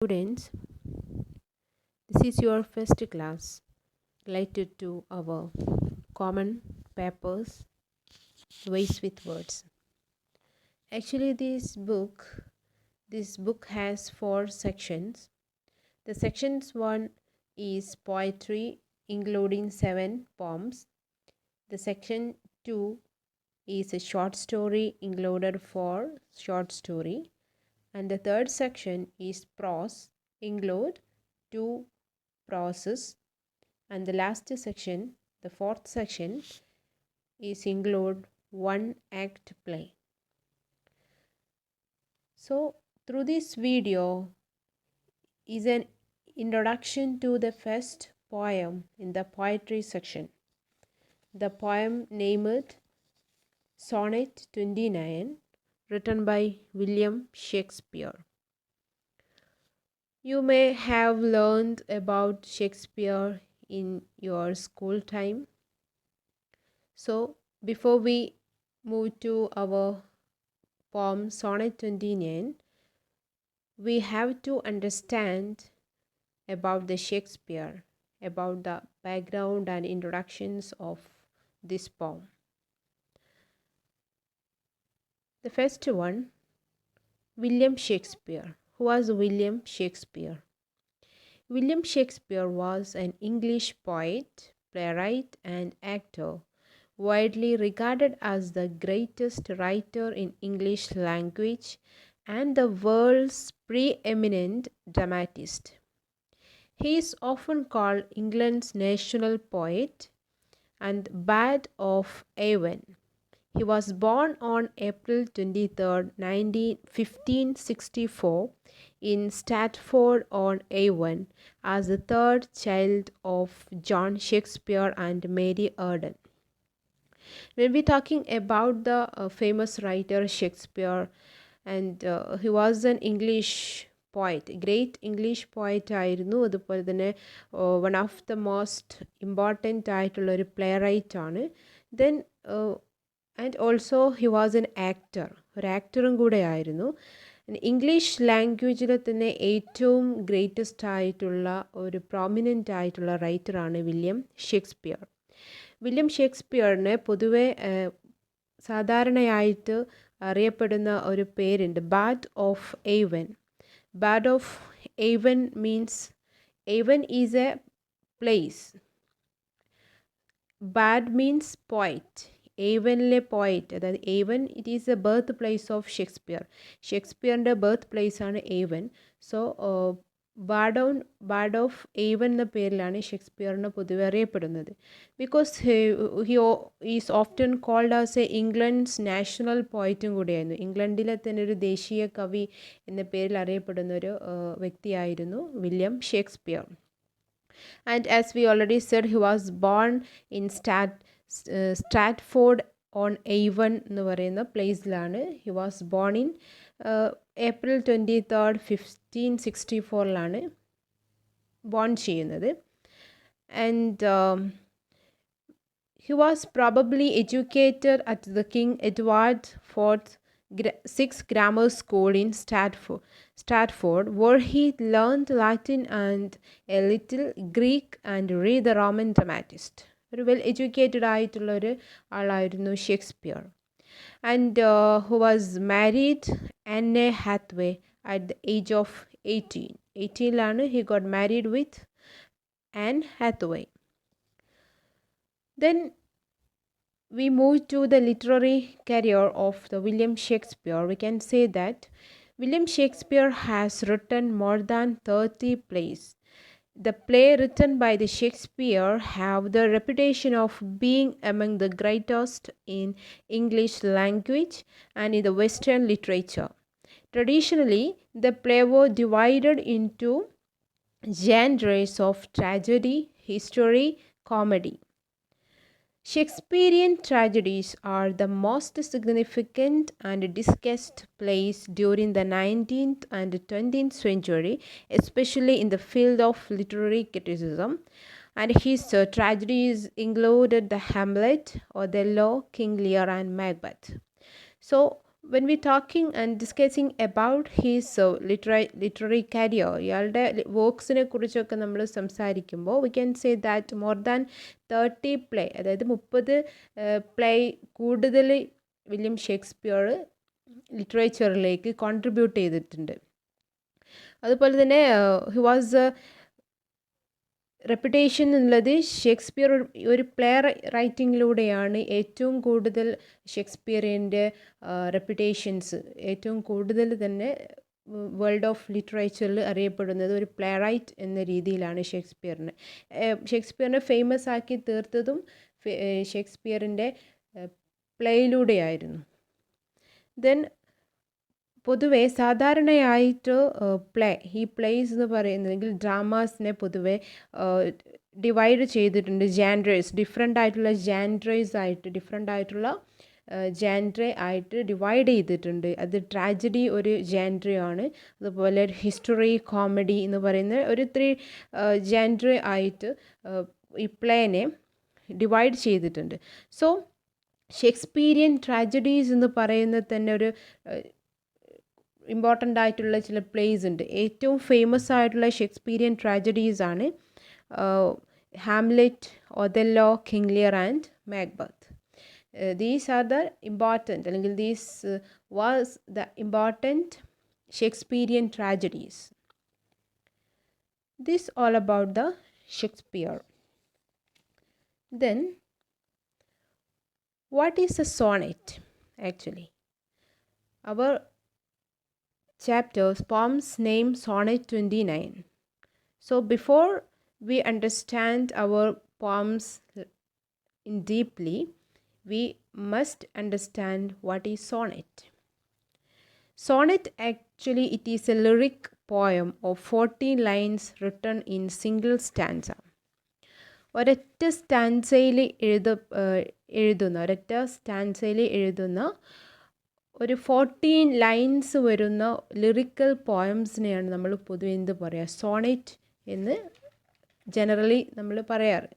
Students, this is your first class related to our common papers, Ways with Words. Actually, this book has 4 sections. The sections 1 is poetry, including 7 poems. The section 2 is a short story, included 4 short story. And the third section is prose, include 2 proses. And the last section, the fourth section, is include 1 act play. So through this video is an introduction to the first poem in the poetry section. The poem named Sonnet-29, written by William Shakespeare. You may have learned about Shakespeare in your school time. So before we move to our poem Sonnet-29, we have to understand about the Shakespeare, about the background and introductions of this poem. The first one, William Shakespeare. Who was William Shakespeare? William Shakespeare was an English poet, playwright, and actor, widely regarded as the greatest writer in English language and the world's preeminent dramatist. He is often called England's national poet and Bard of Avon. He was born on April 23, 1564 in Stratford-on-Avon as the third child of John Shakespeare and Mary Arden. When we're talking about the famous writer Shakespeare, and he was an English poet, great English poet ആയിരുന്നു. അതുപോലെ തന്നെ one of the most important ആയിട്ടുള്ള ഒരു playwright ആണ്. Then and also he was an actor, ഒരു ആക്ടറും കൂടെ ആയിരുന്നു. English ലാംഗ്വേജിൽ തന്നെ ഏറ്റവും ഗ്രേറ്റസ്റ്റ് ആയിട്ടുള്ള ഒരു പ്രോമിനൻ്റ് ആയിട്ടുള്ള റൈറ്ററാണ് വില്യം ഷേക്സ്പിയർ. വില്യം ഷേക്സ്പിയറിന് പൊതുവെ സാധാരണയായിട്ട് അറിയപ്പെടുന്ന ഒരു പേരുണ്ട്, bard of Avon. Bard of Avon means Avon is a place. Bard means poet. ഏവനിലെ പോയറ്റ്, അതായത് Avon it is a birth place of Shakespeare. ഷേക്സ്പിയറിൻ്റെ ബർത്ത് പ്ലേസ് ആണ് Avon. So bard of Avon എന്ന പേരിലാണ് ഷേക്സ്പിയറിനെ പൊതുവെ അറിയപ്പെടുന്നത്. Because he is often called as a England's national പോയറ്റും കൂടിയായിരുന്നു. ഇംഗ്ലണ്ടിലെ തന്നെ ഒരു ദേശീയ കവി എന്ന പേരിൽ അറിയപ്പെടുന്ന ഒരു വ്യക്തിയായിരുന്നു William Shakespeare. And as we already said, he was born in Stratford on Avon എന്ന് പറയുന്ന പ്ലേസിലാണ്. He was born in April 23, 1564 born ചെയ്യുന്നത്. And he was probably educated at the King Edward IV 6 grammar school in Stratford, where he learned Latin and a little Greek and read the Roman dramatist. ഒരു well educated ആയിട്ടുള്ള ഒരു ആളായിരുന്നു Shakespeare. And who was married Anne Hathaway at the age of 18. 18 he got married with Anne Hathaway. Then we move to the literary career of the William Shakespeare. We can say that William Shakespeare has written more than 30 plays. The play written by the Shakespeare have the reputation of being among the greatest in English language and in the Western literature. Traditionally, the play were divided into genres of tragedy, history, comedy. Shakespearean tragedies are the most significant and discussed plays during the 19th and 20th century, especially in the field of literary criticism. And his tragedies included the Hamlet, Othello, King Lear, and Macbeth. So when we talking and discussing about his literary career, ഇയാളുടെ വർക്ക്സിനെ കുറിച്ചൊക്കെ നമ്മൾ സംസാരിക്കുമ്പോൾ we can say that more than 30 play, അതായത് 30 play കൂടുതൽ William Shakespeare ലിറ്ററേച്ചറിലേക്ക് contribute ചെയ്തിട്ടുണ്ട്. അതുപോലെ തന്നെ he was reputation എന്നുള്ളത് ഷേക്സ്പിയർ ഒരു പ്ലേ റൈറ്റിങ്ങിലൂടെയാണ് ഏറ്റവും കൂടുതൽ ഷേക്സ്പിയറിൻ്റെ റെപ്യൂട്ടേഷൻസ് ഏറ്റവും കൂടുതൽ തന്നെ വേൾഡ് ഓഫ് ലിറ്ററേച്ചറിൽ അറിയപ്പെടുന്നത് ഒരു പ്ലേ റൈറ്റ് എന്ന രീതിയിലാണ് ഷേക്സ്പിയറിനെ ഫേമസ് ആക്കി തീർത്തതും ഷേക്സ്പിയറിൻ്റെ പ്ലേയിലൂടെയായിരുന്നു. ദെൻ പൊതുവെ സാധാരണയായിട്ട് ഈ പ്ലേസ് എന്ന് പറയുന്നതെങ്കിൽ ഡ്രാമാസിനെ പൊതുവെ ഡിവൈഡ് ചെയ്തിട്ടുണ്ട് ജാൻഡ്രേസ്, ഡിഫറെൻ്റ് ആയിട്ടുള്ള ജാൻഡ്രേസ് ആയിട്ട് ജാൻഡ്ര ആയിട്ട് ഡിവൈഡ് ചെയ്തിട്ടുണ്ട്. അത് ട്രാജഡി ഒരു ജാൻഡ്രയാണ്, അതുപോലെ ഹിസ്റ്ററി, കോമഡി എന്ന് പറയുന്ന ഒരു 3 ജാൻഡ്ര ആയിട്ട് ഈ പ്ലേനെ ഡിവൈഡ് ചെയ്തിട്ടുണ്ട്. സോ ഷേക്സ്പീരിയൻ ട്രാജഡീസ് എന്ന് പറയുന്നത് തന്നെ ഒരു ഇമ്പോർട്ടൻ്റ് ആയിട്ടുള്ള ചില പ്ലേസ് ഉണ്ട്. ഏറ്റവും ഫേമസ് ആയിട്ടുള്ള ഷേക്സ്പീരിയൻ ട്രാജഡീസ് ആണ് Hamlet, Othello, King Lear and Macbeth. These are the important, അല്ലെങ്കിൽ these was the important Shakespearean tragedies. This all about the Shakespeare. Then what is a sonnet actually? Our chapters poems name sonnet-29. So before we understand our poems in deeply, we must understand what is sonnet. Sonnet actually it is a lyric poem of 40 lines written in single stanza. ഒരൊറ്റ സ്റ്റാൻസയിൽ എഴുതുന്ന ഒരു 14 lines വരുന്ന lyrical പോയംസിനെയാണ് നമ്മൾ പൊതുവെ എന്ത് പറയുക, Sonet എന്ന് generally നമ്മൾ പറയാറ്.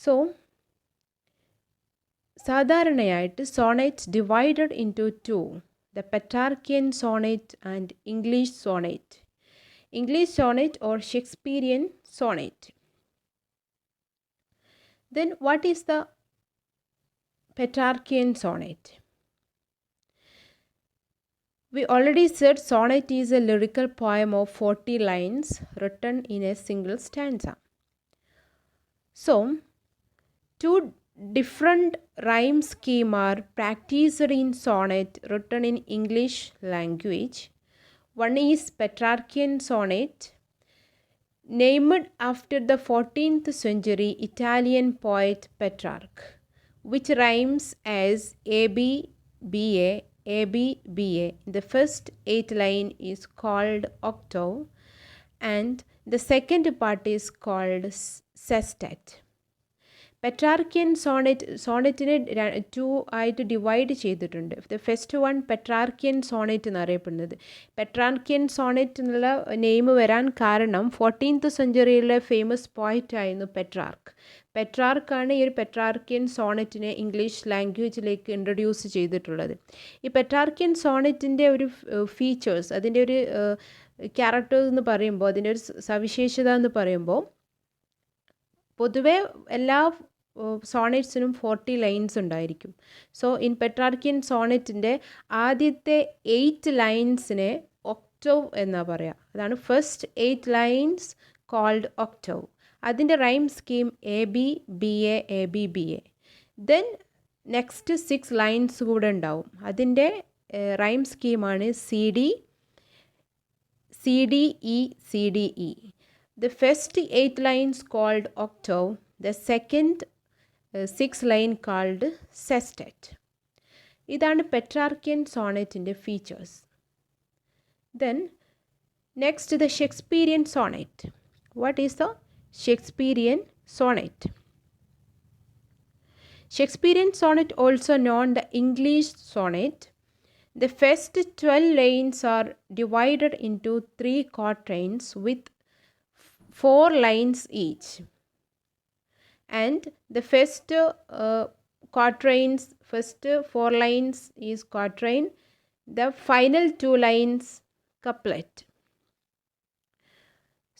സോ സാധാരണയായിട്ട് sonnet divided into 2, the Petrarchan sonnet and English sonnet. English sonnet or Shakespearean sonnet. Then what is the Petrarchian sonnet? We already said sonnet is a lyrical poem of 40 lines written in a single stanza. So, 2 different rhyme schemes are practiced in sonnet written in English language. One is Petrarchian sonnet, named after the 14th century Italian poet Petrarch, which rhymes as AB, BA, AB, BA. The first 8 line is called octave and the second part is called sestet. Petrarchan സോണറ്റിനെ 2 ആയിട്ട് divide ചെയ്തിട്ടുണ്ട്. The first one Petrarchan Sonet എന്നറിയപ്പെടുന്നത്. Petrarchan Sonet എന്നുള്ള name വരാൻ കാരണം 14th സെഞ്ച്വറിയിലെ famous പോയറ്റായിരുന്നു പെട്രാർക്കാണ് ഈ ഒരു Petrarchan സോണറ്റിനെ English ലാംഗ്വേജിലേക്ക് introduce ചെയ്തിട്ടുള്ളത്. ഈ പെട്രാർക്കിയൻ സോണറ്റിൻ്റെ ഒരു ഫീച്ചേഴ്സ്, അതിൻ്റെ ഒരു ക്യാരക്ടേഴ്സ് എന്ന് പറയുമ്പോൾ, അതിൻ്റെ ഒരു സവിശേഷത എന്ന് പറയുമ്പോൾ, പൊതുവെ എല്ലാ സോണറ്റ്സിനും 40 ലൈൻസ് ഉണ്ടായിരിക്കും. സോ ഇൻ പെട്രാർക്കിയൻ സോണറ്റിൻ്റെ ആദ്യത്തെ 8 ലൈൻസിനെ ഒക്ടവ് എന്നാ പറയുക. അതാണ് ഫസ്റ്റ് 8 ലൈൻസ് കോൾഡ് ഒക്ടവ്. അതിൻ്റെ rhyme scheme AB, BA, AB, BA. Then next 6 lines കൂടെ ഉണ്ടാവും. അതിൻ്റെ റൈം സ്കീമാണ് CD, CDE, CDE. The first 8 lines called octave, the second 6 line called sestet. ഇതാണ് പെട്രാർക്കിയൻ സോണറ്റിൻ്റെ features. Then next the Shakespearean sonnet. What is the Shakespearean sonnet? Shakespearean sonnet, also known the English sonnet. The first 12 lines are divided into 3 quatrains with 4 lines each. And the first quatrains. First 4 lines is quatrain, the final 2 lines couplet.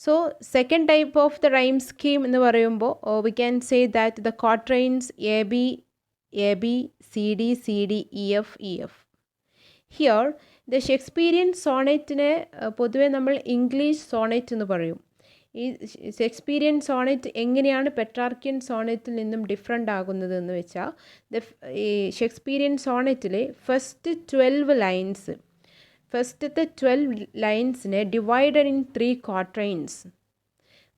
So second type of the rhyme scheme എന്ന് പറയുമ്പോൾ we can say that the quatrains A B C D C D E F E F. Here the Shakespearean സോണറ്റിനെ പൊതുവെ നമ്മൾ English Sonet എന്ന് പറയും. ഈ Shakespearean Sonet എങ്ങനെയാണ് Petrarchan സോണറ്റിൽ നിന്നും different ആകുന്നത് എന്ന് വെച്ചാൽ ഈ ഷേക്സ്പീരിയൻ സോണറ്റിലെ ഫസ്റ്റത്തെ 12 ലൈൻസിനെ ഡിവൈഡഡ് ഇൻ 3 ക്വാട്രൈൻസ്.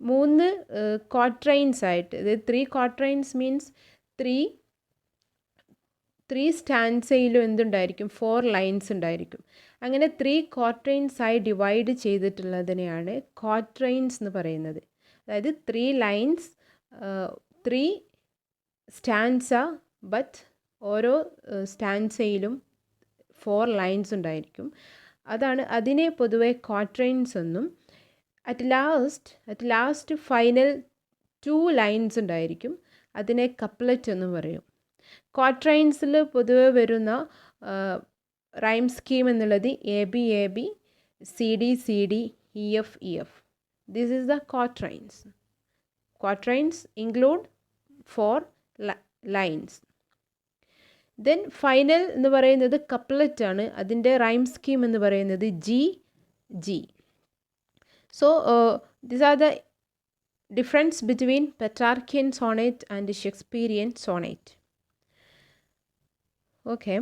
3 ക്വാട്രൈൻസ് ആയിട്ട്, ഇത് 3 ക്വാട്രൈൻസ് മീൻസ് 3 സ്റ്റാൻസയിലും എന്തുണ്ടായിരിക്കും, 4 ലൈൻസ് ഉണ്ടായിരിക്കും. അങ്ങനെ 3 ക്വാട്രൈൻസ് ആയി ഡിവൈഡ് ചെയ്തിട്ടുള്ളതിനെയാണ് ക്വാട്രൈൻസ് എന്ന് പറയുന്നത്. അതായത് 3 ലൈൻസ് 3 സ്റ്റാൻസ, ബട്ട് ഓരോ സ്റ്റാൻസയിലും 4 ലൈൻസ് ഉണ്ടായിരിക്കും. അതിനെ പൊതുവെ ക്വാട്രൈൻസ് എന്നും അറ്റ് ലാസ്റ്റ് ഫൈനൽ 2 ലൈൻസ് ഉണ്ടായിരിക്കും, അതിനെ കപ്ലറ്റ് എന്നും പറയും. ക്വാട്രൈൻസിൽ പൊതുവെ വരുന്ന റൈം സ്കീം എന്നുള്ളത് A B C D E F. This is the quatrains. Quatrains include 4 lines. Then final എന്ന് പറയുന്നത് കപ്ലറ്റ് ആണ്. അതിൻ്റെ റൈം സ്കീം എന്ന് പറയുന്നത് G. So these are the difference between Petrarchan sonnet and Shakespearean sonnet. Okay.